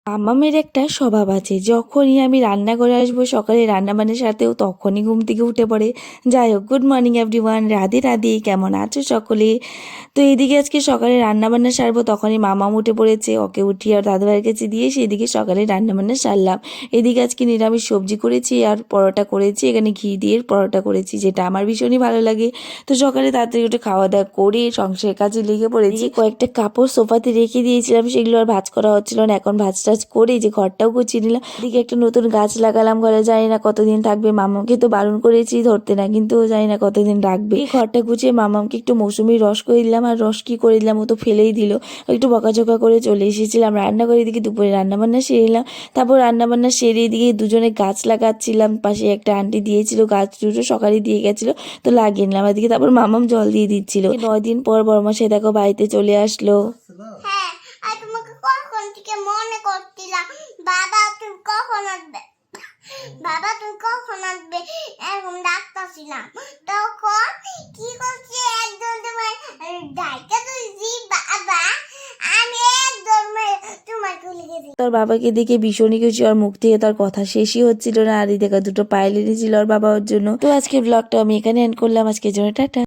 মামামের একটা স্বভাব আছে, যখনই আমি রান্না করে আসবো সকালে রান্নাবান্নার সাথেও তখনই ঘুম থেকে উঠে পড়ে। যাই হোক, good morning everyone, Radhe Radhe, কেমন আছো সকলে? তো এইদিকে আজকে সকালে রান্নাবান্না সারবো, তখনই মামাম উঠে পড়েছে, ওকে উঠিয়ে আর দাদাভাইয়ের কাছে দিয়ে সেদিকে সকালে রান্নাবান্না সারলাম। এদিকে আজকে নিরামিষ সবজি করেছি আর পরোটা করেছি, এখানে ঘি দিয়ে পরোটা করেছি, যেটা আমার ভীষণই ভালো লাগে। তো সকালে তাড়াতাড়ি উঠে খাওয়া দাওয়া করে সংসারের কাজে লেগে পড়েছি। কয়েকটা কাপড় সোফাতে রেখে দিয়েছিলাম, সেগুলো আর ভাঁজ করা হচ্ছিল না, এখন ভাঁজ টাজ করে যে ঘরটাও গুছিয়ে নিলাম। এদিকে একটা নতুন গাছ লাগালাম ঘরে, জানি না কতদিন থাকবে, মামাকে তো বারণ করেছি ধরতে না, কিন্তু জানি না কতদিন রাখবে। এই ঘরটা গুছিয়ে মামাকে একটু মৌসুমি রস করে দিলাম, আর রস কি করে দিলাম, ও তো ফেলেই দিল। একটু বকাঝকা করে চলে এসেছিলাম রান্না করে, এদিকে দুপুরে রান্নাবান্না সেরে নিলাম। তারপর রান্নাবান্না সেরে এদিকে দুজনে গাছ লাগাচ্ছিলাম, পাশে একটা আন্টি দিয়েছিল গাছ, দুটো সকালে দিয়ে গেছিলো, তো লাগিয়ে নিলাম এদিকে। তারপর মামাম জল দিয়ে দিচ্ছিল। 9 দিন পর বড়মাসে দেখো বাড়িতে চলে আসলো। হ্যাঁ, আর তোমাকে কখন থেকে মনে করছিলাম, বাবা তুমি কখন আসবে, বাবা তুমি কখন আসবে, এরকম ডাকতেছিলাম। তখন কি করছে, একদম তোমার ডাইকা তুলছি, বাবা আমি একদম তোমার তুলে গেছি। তোর বাবাকে দেখে ভীষণই খুশি, ওর মুখ থেকে তার কথা শেষই হচ্ছিল না, আর এই দেখা দুটো পায়েল এনেছিল ওর বাবা ওর জন্য। তো আজকে ব্লগটা আমি এখানে এন্ড করলাম, আজকের জন্য টাটা।